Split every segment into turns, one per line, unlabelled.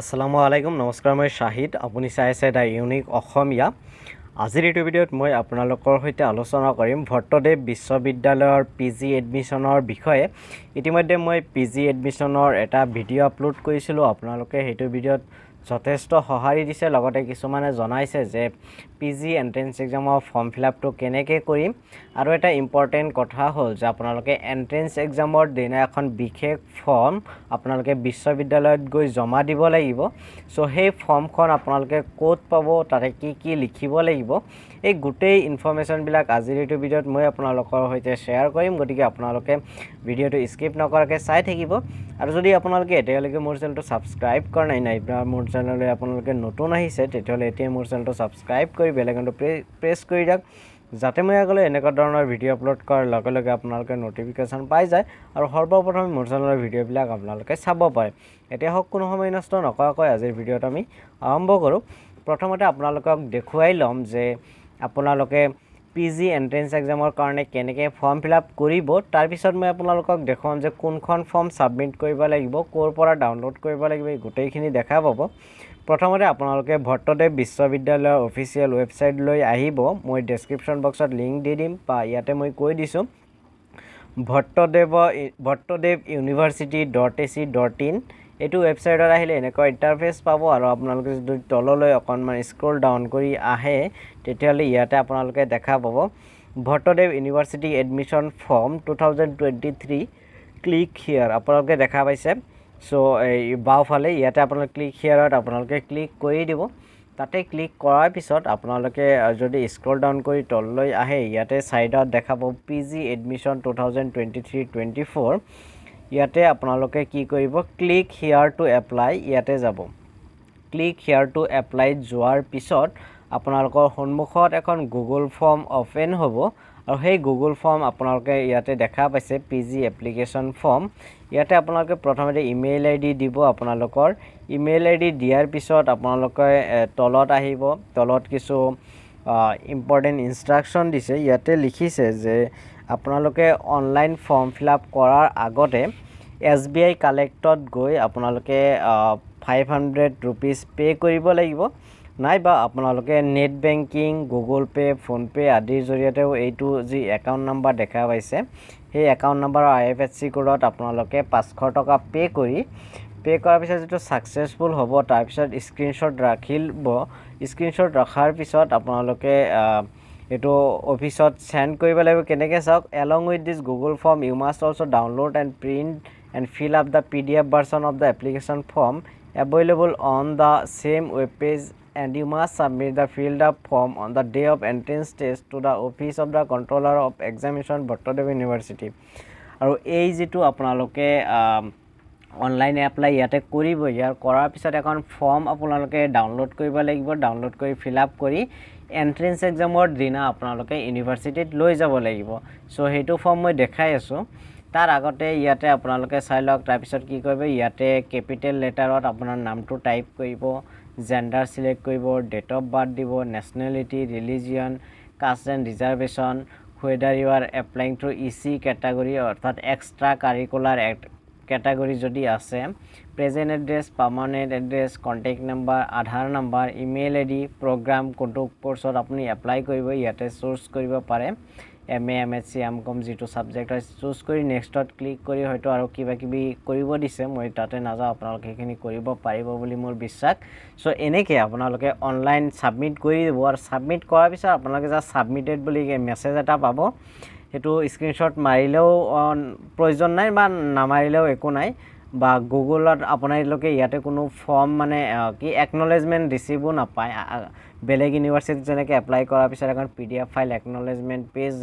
আসসালামু আলাইকুম নমস্কাৰ মই শাহিদ আপুনি চাই আছে দা ইউনিক অসমীয়া আজিৰ এই ভিডিঅ'ত মই আপোনালোকৰ সৈতে আলোচনা কৰিম ভট্টদেৱ বিশ্ববিদ্যালয়ৰ পিজি এডমিশনৰ বিষয়ে ইতিমধ্যে মই পিজি এডমিশনৰ এটা ভিডিঅ' আপলোড কৰিছিলোঁ আপোনালোকে সেইটো ভিডিঅ'ত যথেষ্ট সহাৰি দিছে লগতে কিছুমানে জনাইছে যে পিজি এন্ট্ৰেন্স এক্সামৰ ফৰ্ম ফিলআপটো কেনেকৈ কৰিম আৰু এটা ইম্পৰ্টেন্ট কথা হ'ল যে আপোনালোকে এন্ট্ৰেন্স এক্সামৰ দিনা এখন বিশেষ ফৰ্ম আপোনালোকে বিশ্ববিদ্যালয়ত গৈ জমা দিব লাগিব সো সেই ফৰ্মখন আপোনালোকে ক'ত পাব তাতে কি লিখিব লাগিব এই গোটেই ইনফৰমেশন বিলাক আজিৰ এই ভিডিঅ'ত মই আপোনালোকৰ সৈতে শ্বেয়াৰ কৰিম গতিকে আপোনালোকে ভিডিঅ'টো স্কিপ নকৰাকৈ চাই থাকিব আৰু যদি আপোনালোকে এতিয়ালৈকে মোৰ চেনেলটো সাবস্ক্ৰাইব কৰা নাই মোৰ চেনেললৈ আপোনালোকে নতুন আহিছে তেতিয়াহ'লে এতিয়া মোৰ চেনেলটো সাবস্ক্ৰাইব কৰি বেল আইকনটো প্ৰেছ কৰি দিয়ক যাতে মই আগলৈ এনেকুৱা ধৰণৰ ভিডিঅ' আপলোড কৰাৰ লগে লগে আপোনালোকে নটিফিকেশ্যন পাই যায় আৰু সৰ্বপ্ৰথম মোৰ চেনেলৰ ভিডিঅ'বিলাক আপোনালোকে চাব পাৰে এতিয়া হক কোনো সময় নষ্ট নকৰাকৈ আজিৰ ভিডিঅ'টো আমি আৰম্ভ কৰোঁ প্ৰথমতে আপোনালোকক দেখুৱাই ল'ম যে আপোনালোকে পিজি এন্ট্ৰেন্স এক্সামৰ কাৰণে কেনেকৈ ফৰ্ম ফিলআপ কৰিব তাৰ পিছত মই আপোনালোকক দেখাম যে কোনখন ফৰ্ম সাবমিট কৰিব লাগিব ক'ৰ পৰা ডাউনলোড কৰিব লাগিব এই গোটেইখিনি দেখা পাব প্ৰথমতে আপোনালোকে ভট্টদেৱ বিশ্ববিদ্যালয়ৰ অফিচিয়েল ৱেবছাইটলৈ আহিব মই ডেসক্ৰিপচন বক্সত লিংক দি দিম বা ইয়াতে মই কৈ দিছোঁ Bhattadev University.ac.in এইটো ৱেবছাইটত আহিলে এনেকুৱা ইন্টাৰফেস পাব আৰু আপোনালোকে যদি তললৈ অকনমান স্ক্ৰল ডাউন কৰি আহে তেতিয়ালে ইয়াতে আপোনালোকে দেখা পাব Bhattadev University Admission Form 2023 click হিয়াৰ আপোনালোকে দেখা পাইছে সো এই বাওফালে ইয়াতে আপোনালোকে ক্লিক হিয়াৰত আপোনালোকে ক্লিক কৰি দিব তাতে ক্লিক কৰাৰ পিছত আপোনালোকে যদি স্ক্ৰল ডাউন কৰি তললৈ আহে ইয়াতে সাইডত দেখাব পিজি এডমিশন 2023-24 ইয়াতে আপোনালোকে কি কৰিব ক্লিক হিয়াৰ টু এপ্লাই ইয়াতে যাব ক্লিক হিয়াৰ টু এপ্লাই যোৱাৰ পিছত আপোনালোকৰ সন্মুখত এখন গুগল ফৰ্ম ওপেন হ'ব আৰু সেই গুগল ফৰ্ম আপোনালোকে ইয়াতে দেখা পাইছে পিজি এপ্লিকেশন ফৰ্ম ইয়াতে আপোনালোকে প্ৰথমতে ইমেইল আইডি দিব আপোনালোকৰ ইমেইল আইডি দিয়াৰ পিছত আপোনালোকে তলত আহিব তলত কিছু ইম্পৰ্টেন্ট ইনস্ট্ৰাকশন দিছে ইয়াতে লিখিছে যে আপোনালোকে অনলাইন ফৰ্ম ফিলআপ কৰাৰ আগতে SBI কালেক্টত গৈ আপোনালোকে 500 rupees পে কৰিব লাগিব নাইবা আপোনালোকে net banking Google Pay phone pay আদিৰ জৰিয়তেও এইটো যি একাউন্ট নাম্বাৰ দেখা পাইছে সেই একাউন্ট নাম্বাৰ আৰু IFSC কোডত আপোনালোকে 500 টকা পে কৰাৰ পিছত যেটো সাকসেসফুল হ'ব তাৰ পিছত স্ক্ৰিনশ্বট ৰাখিব স্ক্ৰিনশ্বট ৰখাৰ পিছত আপোনালোকে এটো অফিসত সেন্ড কৰিব লাগিব কেনেকৈ চাওক along with this Google form you must also download and print and fill up the PDF version of the application form available on the same web page and you must submit the filled up form on the day of entrance test to the office of the controller of examination Bhattadev University আৰু এই যেটো আপোনালোকে online apply ইয়াতে কৰিব ইয়াৰ কৰাৰ পিছত এখন form আপোনালোকে ডাউনলোড কৰিব লাগিব ডাউনলোড কৰি ফিল আপ কৰি এন্ট্ৰেন্স এক্সামৰ দিনা আপোনালোকে ইউনিভাৰ্সিটিত লৈ যাব লাগিব সো হেতু ফৰ্ম মই দেখাই আছো তাৰ আগতে ইয়াতে আপোনালোকে চাই লওক তাৰ পিছত কি কৰিব ইয়াতে ক্যাপিটেল লেটাৰত আপোনাৰ নামটো টাইপ কৰিব জেন্ডাৰ সিলেক্ট কৰিব ডেট অফ বাৰ্থ দিব nationality religion caste and reservation whether you are applying to EC category অৰ্থাৎ এক্সট্ৰা কাৰিকুলাৰ category যদি আছে present address permanent address contact number Aadhaar number email ID program কোনটো কোৰ্সত আপুনি apply কৰিব ইয়াতে choose কৰিব পাৰে MA MSc MCom যেটো সাবজেক্ট আছে চুজ কৰি নেক্সটত ক্লিক কৰি হয়তো আৰু কিবা কিবি কৰিব দিছে মই তাতে নাযাও আপোনালোকে এখিনি কৰিব পাৰিব বুলি মোৰ বিশ্বাস সো এনেকে আপোনালোকে অনলাইন সাবমিট কৰি দিব আৰু সাবমিট কৰাৰ পিছত আপোনালোকে যা সাবমিটেড বুলি মেছেজ এটা পাব হেতু স্ক্ৰিনশ্বট মাৰিলেও প্ৰয়োজন নাই বা নামাৰিলেও একো নাই বা গুগলত আপোনালোকে ইয়াতে কোনো ফৰ্ম মানে কি একনলেজমেন্ট ৰিসিভো নাপায় বেলেগ ইউনিভাৰ্সিটি যেনেকৈ এপ্লাই কৰাৰ পিছত এখন PDF file acknowledgement page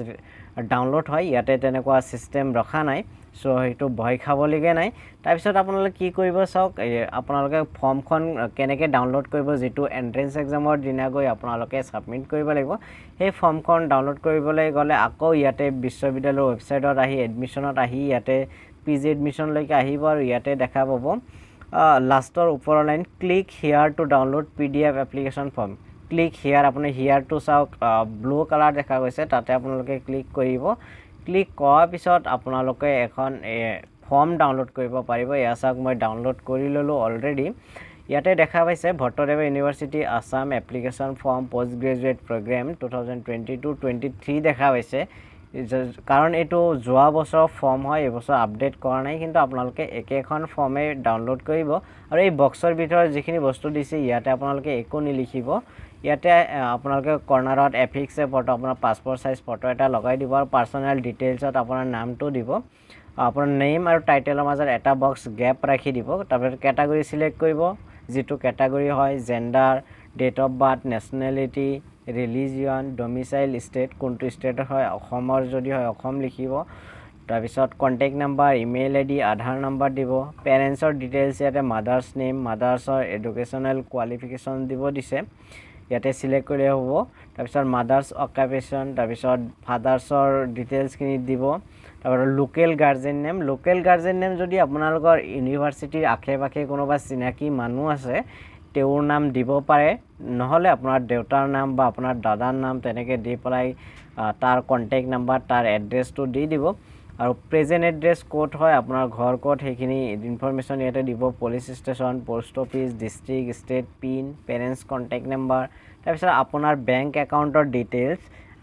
download হয় ইয়াতে তেনেকুৱা সিস্টেম ৰখা নাই সো হেতু ভয় খাবলগীয়া নাই তাৰ পিছত আপোনালোকে কি কৰিব চাওক আপোনালোকে ফৰ্মখন কেনেকৈ ডাউনলোড কৰিব যেটো এন্ট্ৰেন্স এক্সামৰ দিনা গৈ আপোনালোকে সাবমিট কৰিব লাগিব সেই ফৰ্মখন ডাউনলোড কৰিবলৈ গলে আকৌ ইয়াতে বিশ্ববিদ্যালয়ৰ ৱেবছাইটত আহি এডমিশনত আহি ইয়াতে পিজি এডমিশন লৈকে আহিব আৰু ইয়াতে দেখা পাব লাষ্টৰ ওপৰৰ line click here to download PDF application form click here আপুনি হিয়াৰ টু চাওক ব্লু কালাৰ দেখা গৈছে তাতে আপোনালোকে ক্লিক কৰিব ক্লিক কৰাৰ পিছত আপোনালোকে এখন ফৰ্ম ডাউনলোড কৰিব পাৰিব ইয়া চাওক মই ডাউনলোড কৰি ললো অলৰেডি ইয়াতে দেখা পাইছে Bhattadev university Assam application form post graduate programme 2022-23 দেখা পাইছে কাৰণ এটো যোৱা বছৰ ফৰ্ম হয় এই বছৰ আপডেট কৰা নাই কিন্তু আপোনালোকে একেখন ফৰ্মে ডাউনলোড কৰিব আৰু এই বক্সৰ ভিতৰত যিখিনি বস্তু দিছে ইয়াতে আপোনালোকে একো নিলিখিব ইয়াতে আপোনালোকে কৰ্নাৰত এফিক্স ফটো আপোনাৰ পাসপোৰ্ট সাইজ ফটো এটা লগাই দিব আৰু পাৰ্সোনাল ডিটেইলছত আপোনাৰ নামটো দিব আপোনাৰ নেম আৰু টাইটেলৰ মাজত এটা বক্স গ্যাপ ৰাখি দিব তাৰপিছত ক্যাটাগৰী সিলেক্ট কৰিব যেটো ক্যাটাগৰী হয় gender date of birth nationality religion domicile state কোনটো স্টেট হয় অসমৰ যদি হয় অসম লিখিব তাৰপিছত contact number email ID Aadhaar number দিব পেৰেন্টছৰ ডিটেইলছ ইয়াতে মাদাৰ্স নেম মাদাৰ্সৰ এডুকেশনাল কোৱালিফিকেশন দিব দিছে ইয়াতে সিলেক্ট কৰিলে হ'ব তাৰপিছত মাদাৰ্স অকুপেশন তাৰপিছত ফাদাৰ্সৰ ডিটেইলছ খিনি দিব তাৰপিছত লোকেল গাৰ্জেন নেম যদি আপোনালোকৰ ইউনিভাৰ্চিটিৰ আখে-পাখে কোনোবা চিনাকি মানুহ আছে তেওঁৰ নাম দিব পাৰে নহলে আপোনাৰ দেউতাৰ নাম বা আপোনাৰ দাদাৰ নাম তেনেকে দি পলাই তাৰ কন্টাক্ট নাম্বাৰ তাৰ এড্ৰেছটো দি দিব আৰু প্ৰেজেন্ট এড্ৰেছ কোড হয় আপোনাৰ ঘৰ কোড হেখিনি ইনফৰমেশন ইয়াতে দিব police station post office district state pin parents contact number তাৰপিছত আপোনাৰ বেংক একাউন্টৰ ডিটেইলছ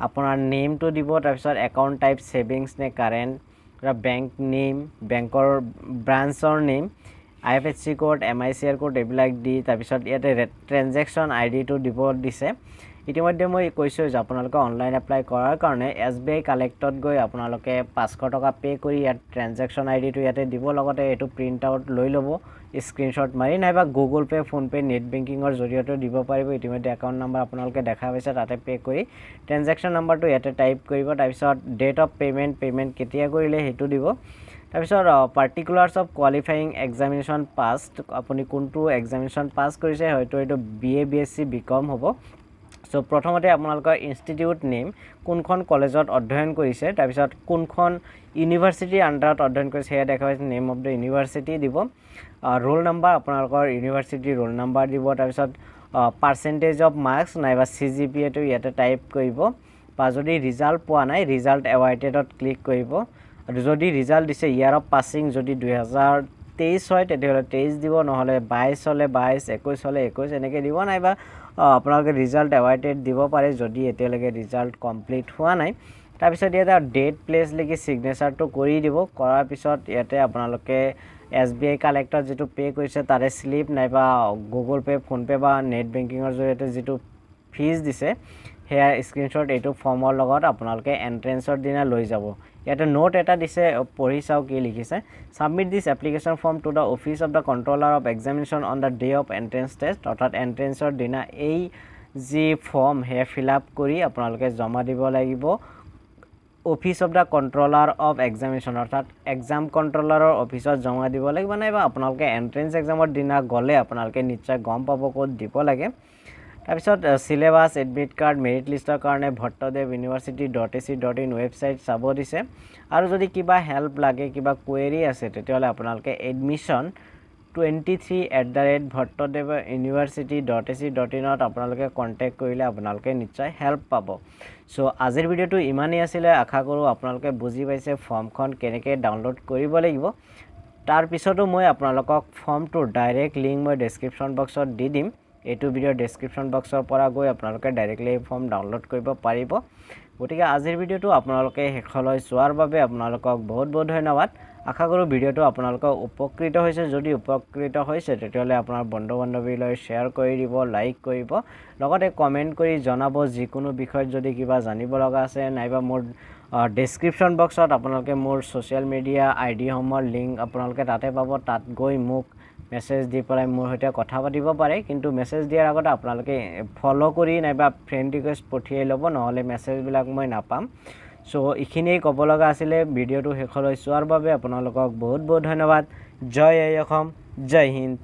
আপোনাৰ নেমটো দিব তাৰপিছত একাউন্ট টাইপ সেভিংস নে কাৰেন্ট বেংক নেম বেংকৰ ব্ৰাঞ্চৰ name IFSC code MICR code এবিলাক দি তাৰপিছত ইয়াতে ট্ৰানজাকশন আইডি টো দিব দিছে ইতিমধ্যে মই কৈছো যে আপোনালোকে অনলাইন এপ্লাই কৰাৰ কাৰণে SBI কালেক্টত গৈ আপোনালোকে 500 টকা পে কৰি ইয়াত ট্ৰানজাকশন আইডি টো ইয়াতে দিব লগতে এটো প্ৰিন্ট আউট লৈ লব স্ক্ৰিনশট মাৰি নাইবা Google Pay PhonePe net বেংকিংৰ জৰিয়তে দিব পাৰিব ইতিমধ্যে একাউন্ট নাম্বাৰ আপোনালোকে দেখা পাইছে তাতে পে কৰি ট্ৰানজাকশন নাম্বাৰটো ইয়াতে টাইপ কৰিব তাৰপিছত ডেট অফ পেমেন্ট কেতিয়া কৰিলে হেতু দিব তাৰপিছত পাৰ্টিকুলাৰস অফ কোৱালিফাইং এক্সামিনেশন পাসড আপুনি কোনটো এক্সামিনেশন পাস কৰিছে হয়তো এটো BA BSc BCom হ'ব সো প্ৰথমতে আপোনালোকৰ ইনষ্টিটিউট নেম কোনখন কলেজত অধ্যয়ন কৰিছে তাৰপিছত কোনখন ইউনিভাৰ্চিটি আন্ডাৰত অধ্যয়ন কৰিছে হেয়া দেখাইছে নেম অফ দা ইউনিভাৰ্চিটি দিব ৰোল নাম্বাৰ আপোনালোকৰ ইউনিভাৰ্চিটি ৰোল নাম্বাৰ দিব তাৰপিছত পাৰ্সেন্টেজ অফ মাৰ্কস নাইবা CGPA টো ইয়াতে টাইপ কৰিব বা যদি ৰিজাল্ট পোৱা নাই ৰিজাল্ট এৱাইটেডত ক্লিক কৰিব আৰু যদি ৰিজাল্ট দিছে ইয়াৰ অফ পাসিং যদি 2023 হয় তেতিয়াহলে 23 দিব নহলে 22 হলে 22 21 হলে 21 এনেকে দিব নাইবা আপোনালোকে ৰিজাল্ট এৱাইটেড দিব পাৰে যদি এতিয়ালৈকে ৰিজাল্ট কমপ্লিট হোৱা নাই তাৰপিছত ইয়াতে ডেট প্লেস লিখি সিগনেচাৰটো কৰি দিব কৰাৰ পিছত ইয়াতে আপোনালোকে SBI কালেক্টৰ যেটো পে কৰিছে তাৰে স্লিপ নাইবা গুগল পে ফোন পে বা নেট বেংকিংৰ জৰিয়তে যেটো ফিজ দিছে হেয়া স্ক্ৰিনশট এটো ফৰ্মৰ লগত আপোনালোকে এন্ট্ৰেন্সৰ দিনা লৈ যাব ইয়াতে নোট এটা দিছে পঢ়ি চাও কি লিখিছে submit this application form to the office of the controller of examination on the day of entrance test অৰ্থাৎ এন্ট্ৰেন্সৰ দিনা এই যি ফৰ্ম হে ফিল আপ কৰি আপোনালোকে জমা দিব লাগিব office of the controller of examination অৰ্থাৎ এক্সাম কন্ট্ৰোলাৰৰ অফিসত জমা দিব লাগিব নাইবা আপোনালোকে এন্ট্ৰেন্স এক্সামৰ দিনা গলে আপোনালোকে নিশ্চয় গম পাব ক'ত দিব লাগে তাৰপিছত সিলেবাস এডমিট কাৰ্ড মেৰিট লিষ্টৰ কাৰণে ভট্টদেৱ university.ac.in ওয়েবসাইট চাব দিছে আৰু যদি কিবা হেল্প লাগে কিবা কোৱেৰি আছে তেতিয়াহলে আপোনালোকে admission23@bhattadev university.ac.in ত আপোনালোকে কন্টাক্ট কৰিলে আপোনালোকে নিশ্চয় হেল্প পাব সো আজিৰ ভিডিওটো ইমানেই আছিল আশা কৰো আপোনালোকে বুজি পাইছে ফৰ্মখন কেনেকৈ ডাউনলোড কৰিব লাগিব তাৰ পিছতো মই আপোনালোকক ফৰ্মটোৰ ডাইৰেক্ট লিংক মই ডেসক্ৰিপচন বক্সত দি দিম এটো ভিডিও ডেসক্ৰিপচন বক্সৰ পৰা গৈ আপোনালোকে ডাইৰেক্টলি ফৰ্ম ডাউনলোড কৰিব পাৰিব গতিকে আজিৰ ভিডিওটো আপোনালোকে হেখলৈ চোৱাৰ বাবে আপোনালোকক বহুত বহুত ধন্যবাদ আশা কৰো ভিডিওটো আপোনালোক উপকৃত হৈছে যদি উপকৃত হৈছে তেতিয়াহলে আপোনাৰ বন্ধু-বান্ধৱীলৈ শেয়াৰ কৰি দিব লাইক কৰিব লগতে কমেন্ট কৰি জনাব যিকোনো বিষয় যদি কিবা জানিব লগা আছে নাইবা মোৰ ডেসক্ৰিপচন বক্সত আপোনালোকে মোৰ সোশ্যাল মিডিয়া আইডি সমূহৰ লিংক আপোনালোকে তাতে পাব তাত গৈ মোক মেসেজ দি পৰাই মোৰ হৈতে কথা পাতিব পাৰে কিন্তু মেসেজ দিয়াৰ আগতে আপোনালোকে ফলো কৰি নাইবা ফ্ৰেন্ড ৰিকুৱেষ্ট পঠিয়াই লব নহলে মেসেজ বিলাক মই নাপাম সো ইখিনেই ক'ব লগা আছিল ভিডিওটো হেখলৈ চোৱাৰ বাবে আপোনালোকক বহুত বহুত ধন্যবাদ জয় অসম জয় হিন্দ